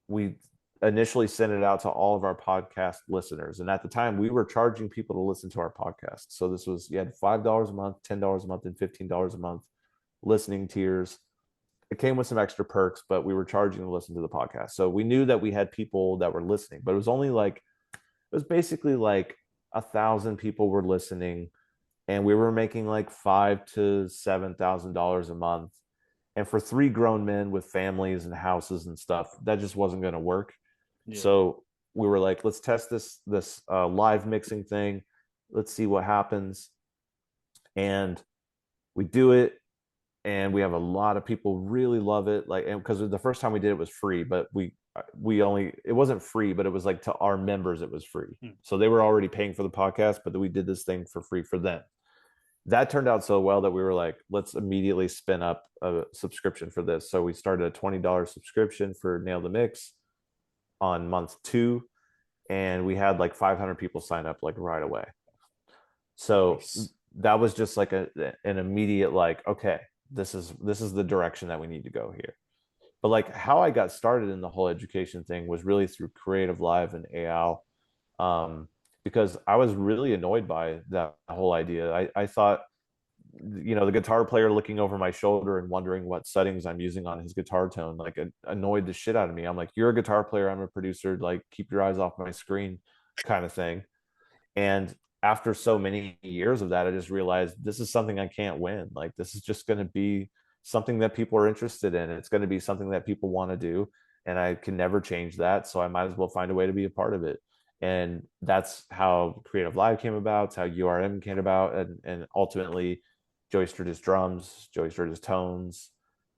we initially sent it out to all of our podcast listeners. And at the time we were charging people to listen to our podcast. So this was, you had $5 a month, $10 a month, and $15 a month listening tiers. It came with some extra perks, but we were charging to listen to the podcast. So we knew that we had people that were listening, but it was was basically like 1,000 people were listening, and we were making like $5,000 to $7,000 a month. And for three grown men with families and houses and stuff, that just wasn't going to work. Yeah. So we were like, let's test this live mixing thing. Let's see what happens. And we do it, and we have a lot of people really love it. Like, and because the first time we did it was free, but it wasn't free, but it was like to our members it was free. So they were already paying for the podcast, but we did this thing for free for them. That turned out so well that we were like, let's immediately spin up a subscription for this. So we started a $20 subscription for Nail the Mix on month 2, and we had like 500 people sign up like right away. So nice. That was just like an immediate like, okay, this is the direction that we need to go here. But like how I got started in the whole education thing was really through Creative Live and AL, because I was really annoyed by that whole idea. I thought, the guitar player looking over my shoulder and wondering what settings I'm using on his guitar tone, like it annoyed the shit out of me. I'm like, you're a guitar player, I'm a producer, like keep your eyes off my screen kind of thing. And after so many years of that, I just realized this is something I can't win. Like, this is just going to be something that people are interested in. It's going to be something that people want to do, and I can never change that. So I might as well find a way to be a part of it. And that's how Creative Live came about. It's how URM came about. And ultimately Joey Sturgis drums, Joey Sturgis tones,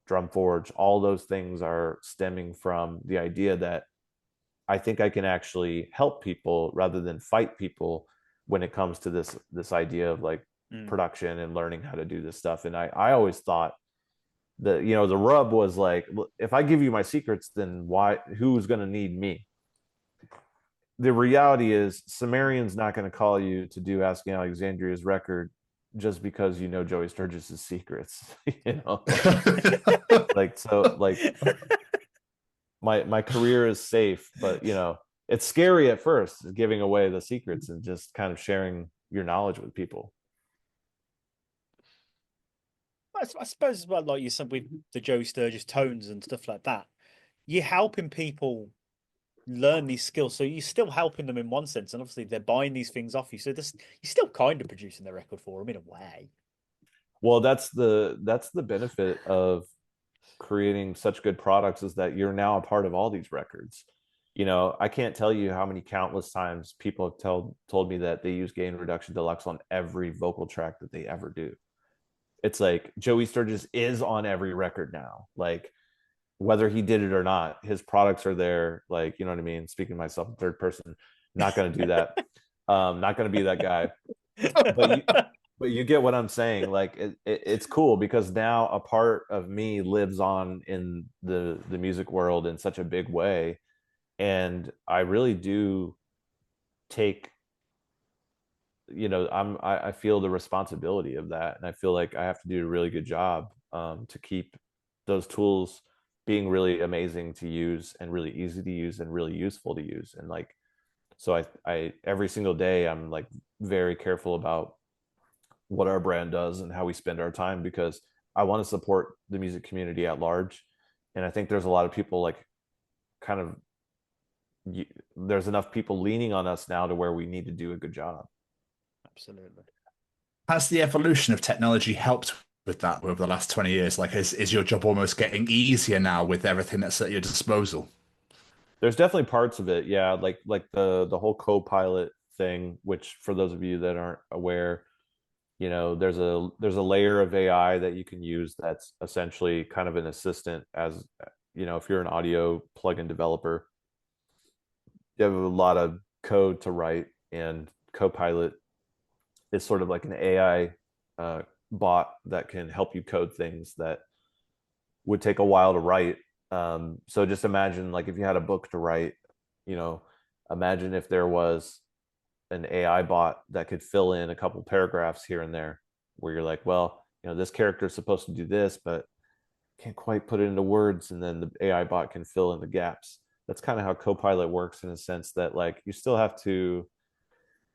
Drum Forge, all those things are stemming from the idea that I think I can actually help people rather than fight people when it comes to this idea of like production and learning how to do this stuff. And I always thought that, the rub was like, if I give you my secrets, then who's going to need me? The reality is Sumerian's not going to call you to do Asking Alexandria's record just because you know Joey Sturgis's secrets, my career is safe, but it's scary at first, giving away the secrets and just kind of sharing your knowledge with people. I suppose, well, like you said with the Joey Sturgis tones and stuff like that, you're helping people learn these skills. So you're still helping them in one sense, and obviously they're buying these things off you. So you're still kind of producing the record for them in a way. Well, that's the benefit of creating such good products, is that you're now a part of all these records. I can't tell you how many countless times people have told me that they use Gain Reduction Deluxe on every vocal track that they ever do. It's like Joey Sturgis is on every record now, like whether he did it or not, his products are there. Like, you know what I mean? Speaking to myself in third person, not going to do that. Not going to be that guy. But you get what I'm saying. Like it's cool because now a part of me lives on in the music world in such a big way. And I really do take, I feel the responsibility of that. And I feel like I have to do a really good job to keep those tools being really amazing to use and really easy to use and really useful to use. And like, so I every single day, I'm like very careful about what our brand does and how we spend our time, because I want to support the music community at large. And I think there's a lot of people like there's enough people leaning on us now to where we need to do a good job. Absolutely. Has the evolution of technology helped with that over the last 20 years? Like, is your job almost getting easier now with everything that's at your disposal? There's definitely parts of it. Yeah. Like the whole co-pilot thing, which for those of you that aren't aware, there's a layer of AI that you can use that's essentially kind of an assistant. As if you're an audio plugin developer, you have a lot of code to write, and Copilot is sort of like an AI bot that can help you code things that would take a while to write. So just imagine, like, if you had a book to write, imagine if there was an AI bot that could fill in a couple paragraphs here and there where you're like, well, this character is supposed to do this, but can't quite put it into words. And then the AI bot can fill in the gaps. That's kind of how Copilot works, in a sense that, like, you still have to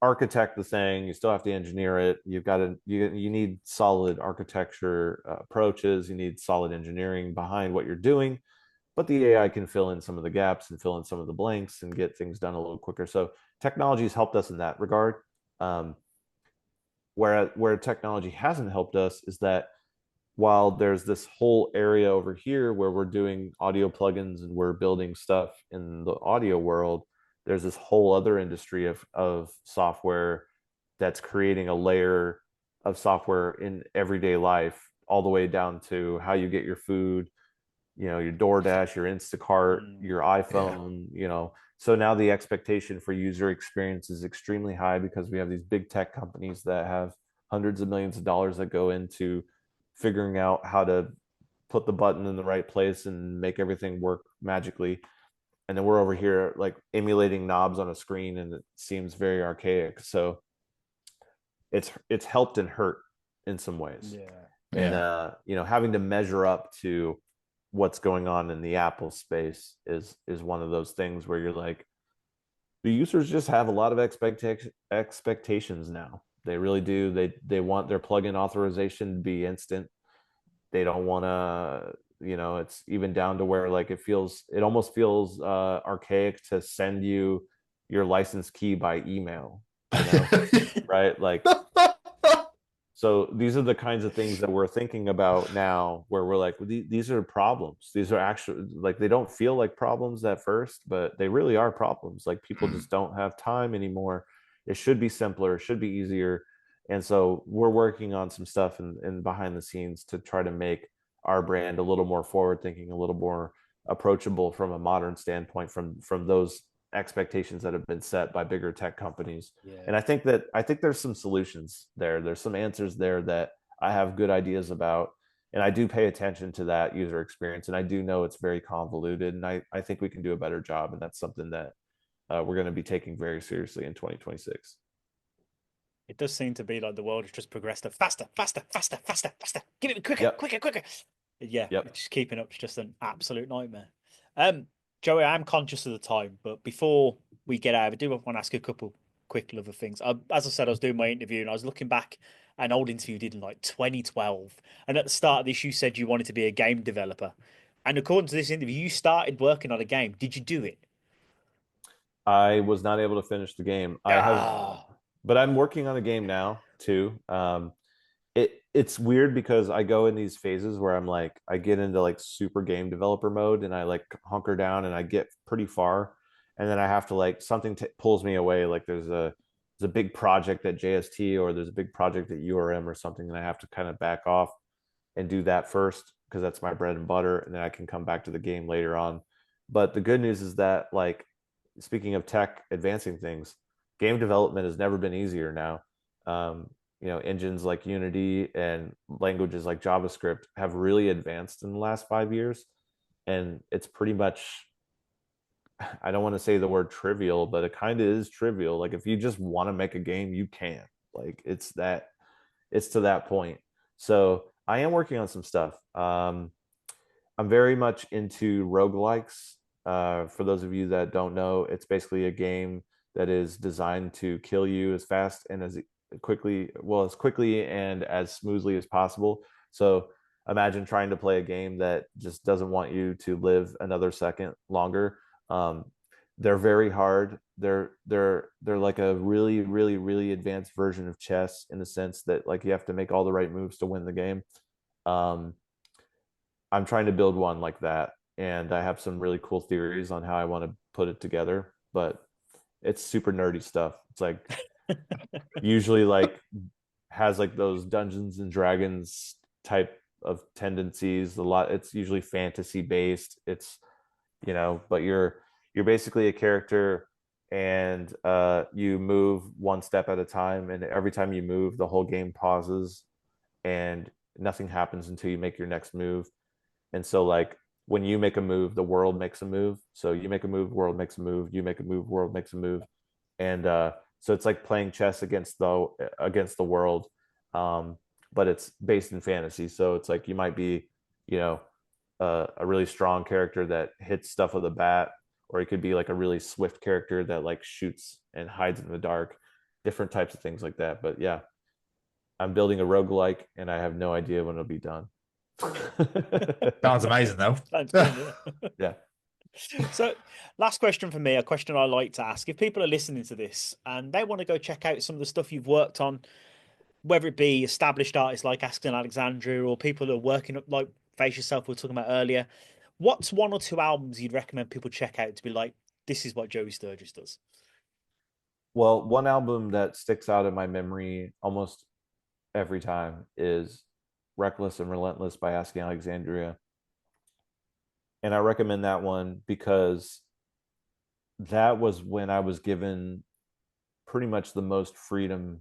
architect the thing, you still have to engineer it. You need solid architecture approaches, you need solid engineering behind what you're doing. but the AI can fill in some of the gaps and fill in some of the blanks and get things done a little quicker. So technology has helped us in that regard. Where technology hasn't helped us is that while there's this whole area over here where we're doing audio plugins and we're building stuff in the audio world, there's this whole other industry of software that's creating a layer of software in everyday life, all the way down to how you get your food, your DoorDash, your Instacart, your iPhone, So now the expectation for user experience is extremely high because we have these big tech companies that have hundreds of millions of dollars that go into figuring out how to put the button in the right place and make everything work magically. And then we're over here like emulating knobs on a screen, and it seems very archaic. So it's helped and hurt in some ways. And having to measure up to what's going on in the Apple space is one of those things where you're like, the users just have a lot of expectations now. They really do. They want their plugin authorization to be instant. They don't want to, it's even down to where like it almost feels archaic to send you your license key by email, right? Like, so these are the kinds of things that we're thinking about now, where we're like, these are problems. These are actually, like, they don't feel like problems at first, but they really are problems. Like, people just don't have time anymore. It should be simpler, it should be easier. And so we're working on some stuff in behind the scenes to try to make our brand a little more forward thinking, a little more approachable from a modern standpoint, from those expectations that have been set by bigger tech companies. And I think there's some solutions there. There's some answers there that I have good ideas about, and I do pay attention to that user experience, and I do know it's very convoluted, and I think we can do a better job, and that's something that we're going to be taking very seriously in 2026. It does seem to be like the world has just progressed faster. Give it quicker. Yeah, just keeping up is just an absolute nightmare. Joey, I'm conscious of the time, but before we get out, I do want to ask you a couple quick other things. As I said, I was doing my interview and I was looking back at an old interview you did in like 2012. And at the start of this, you said you wanted to be a game developer. And according to this interview, you started working on a game. Did you do it? I was not able to finish the game. But I'm working on a game now too. It's weird because I go in these phases where I'm like, I get into like super game developer mode and I like hunker down and I get pretty far, and then I have to like something pulls me away. Like there's a big project at JST, or there's a big project at URM or something, and I have to kind of back off and do that first because that's my bread and butter, and then I can come back to the game later on. But the good news is that, like, speaking of tech advancing things, game development has never been easier now. Engines like Unity and languages like JavaScript have really advanced in the last 5 years. And it's pretty much, I don't want to say the word trivial, but it kind of is trivial. Like, if you just want to make a game, you can. Like, it's to that point. So I am working on some stuff. I'm very much into roguelikes. For those of you that don't know, it's basically a game that is designed to kill you as fast and as quickly and as smoothly as possible. So imagine trying to play a game that just doesn't want you to live another second longer. They're very hard. They're like a really, really, really advanced version of chess, in the sense that, like, you have to make all the right moves to win the game. I'm trying to build one like that, and I have some really cool theories on how I want to put it together, but it's super nerdy stuff. It's like usually like has like those Dungeons and Dragons type of tendencies. It's usually fantasy based. It's, but you're basically a character, and you move one step at a time, and every time you move, the whole game pauses and nothing happens until you make your next move. And so, like, when you make a move, the world makes a move. So you make a move, world makes a move. You make a move, world makes a move. And so it's like playing chess against the world, but it's based in fantasy. So it's like you might be, a really strong character that hits stuff with a bat, or it could be like a really swift character that like shoots and hides in the dark. Different types of things like that. But yeah, I'm building a roguelike, and I have no idea when it'll be done. Sounds amazing, though. Sounds good, Yeah. So, last question for me, a question I like to ask. If people are listening to this and they want to go check out some of the stuff you've worked on, whether it be established artists like Aston Alexandria or people who are working up like Face Yourself we were talking about earlier, what's one or two albums you'd recommend people check out to be like, this is what Joey Sturgis does? Well, one album that sticks out in my memory almost every time is Reckless and Relentless by Asking Alexandria. And I recommend that one because that was when I was given pretty much the most freedom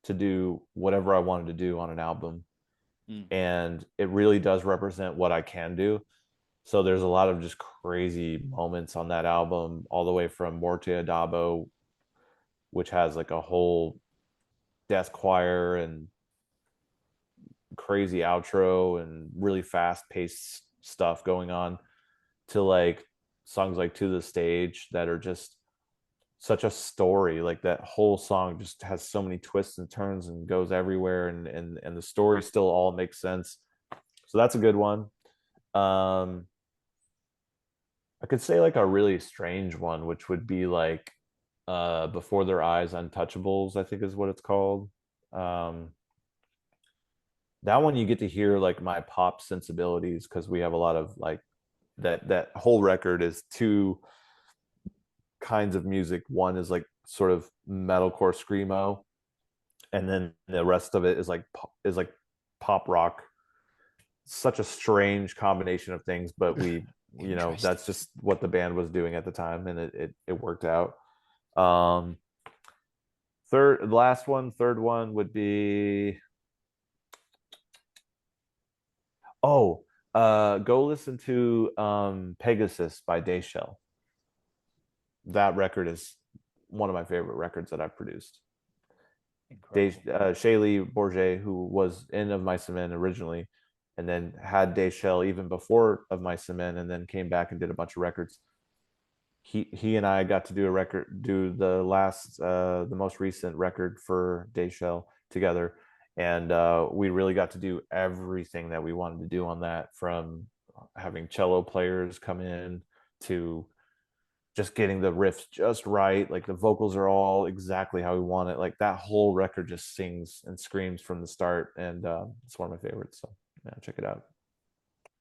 to do whatever I wanted to do on an album. And it really does represent what I can do. So there's a lot of just crazy moments on that album, all the way from Morte Adabo, which has like a whole death choir and crazy outro and really fast paced stuff going on, to like songs like To the Stage that are just such a story. Like that whole song just has so many twists and turns and goes everywhere, and the story still all makes sense. So that's a good one. I could say like a really strange one, which would be like Before Their Eyes, Untouchables, I think is what it's called. That one you get to hear like my pop sensibilities, because we have a lot of like that whole record is two kinds of music. One is like sort of metalcore screamo, and then the rest of it is like pop rock. Such a strange combination of things, but we that's just what the band was doing at the time, and it worked out. Third one would be go listen to Pegasus by Dayshell. That record is one of my favorite records that I've produced. Shaylee Bourget, who was in Of Mice and Men originally, and then had Dayshell even before Of Mice and Men, and then came back and did a bunch of records. He and I got to do the most recent record for Dayshell together, and we really got to do everything that we wanted to do on that, from having cello players come in to just getting the riffs just right. Like the vocals are all exactly how we want it. Like that whole record just sings and screams from the start, and it's one of my favorites. So yeah, check it out.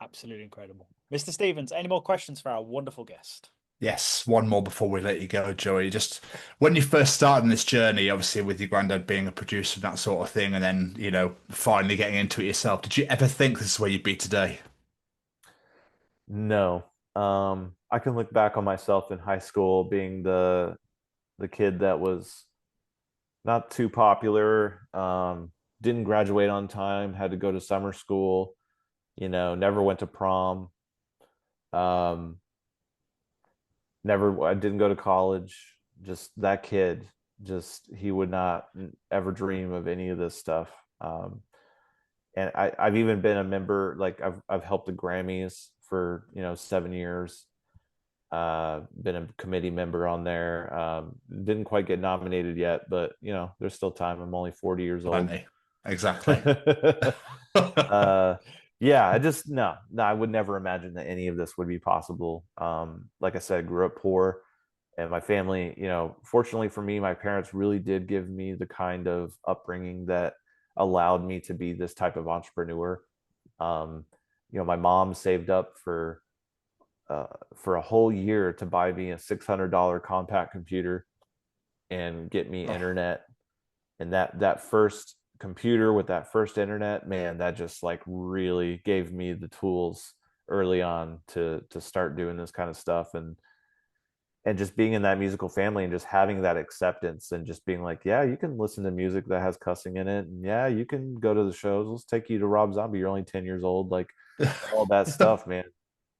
Absolutely incredible. Mr. Stevens, any more questions for our wonderful guest? Yes, one more before we let you go, Joey. Just when you first started in this journey, obviously with your granddad being a producer and that sort of thing, and then, finally getting into it yourself, did you ever think this is where you'd be today? No. I can look back on myself in high school being the kid that was not too popular, didn't graduate on time, had to go to summer school, never went to prom. I didn't go to college. Just that kid, he would not ever dream of any of this stuff. And I've even been a member, like I've helped the Grammys for 7 years. Been a committee member on there. Didn't quite get nominated yet, but there's still time. I'm only 40 years old. Exactly. Yeah, I would never imagine that any of this would be possible. Like I said, grew up poor, and my family, fortunately for me, my parents really did give me the kind of upbringing that allowed me to be this type of entrepreneur. My mom saved up for a whole year to buy me a $600 compact computer and get me internet. And that first computer with that first internet, man, that just like really gave me the tools early on to start doing this kind of stuff. And just being in that musical family and just having that acceptance and just being like, yeah, you can listen to music that has cussing in it, and yeah, you can go to the shows. Let's take you to Rob Zombie. You're only 10 years old. Like all that stuff, man,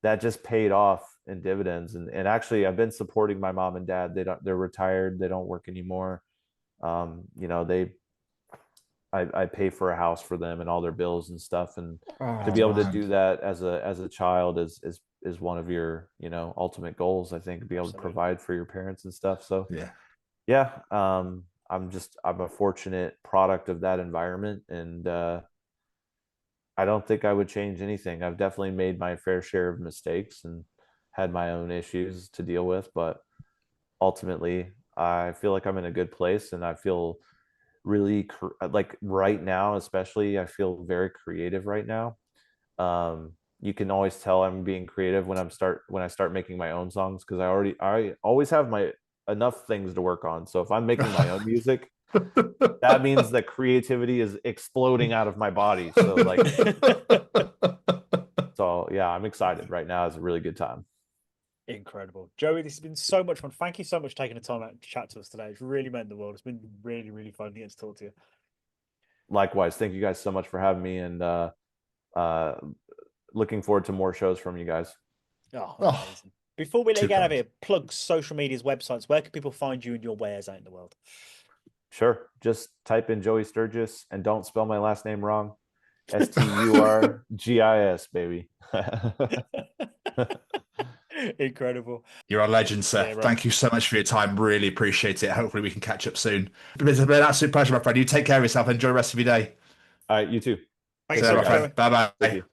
that just paid off in dividends. And actually I've been supporting my mom and dad. They're retired. They don't work anymore. I pay for a house for them and all their bills and stuff. And to be able to do that as a child is one of your, ultimate goals, I think, to be able to provide for your parents and stuff. So yeah. I'm a fortunate product of that environment. And I don't think I would change anything. I've definitely made my fair share of mistakes and had my own issues to deal with, but ultimately, I feel like I'm in a good place, and I feel really like right now, especially, I feel very creative right now. You can always tell I'm being creative when I start making my own songs, because I always have my enough things to work on. So if I'm making my own music, that means that creativity is exploding out of my body. So like, so yeah, I'm excited right now. It's a really good time. Incredible. Joey, this has been so much fun. Thank you so much for taking the time out to chat to us today. It's really meant the world. It's been really, really fun to get to talk to you. Likewise, thank you guys so much for having me, and looking forward to more shows from you guys. Oh, amazing. Before we let you get out of here, plug social media's websites. Where can people find you and your wares out in the world? Sure. Just type in Joey Sturgis and don't spell my last name wrong. Sturgis, baby. Incredible. You're a legend, sir. Yeah, thank you so much for your time. Really appreciate it. Hopefully we can catch up soon. It's been an absolute pleasure, my friend. You take care of yourself. Enjoy the rest of your day. All right, you too. Thanks so so much, much. Bye-bye.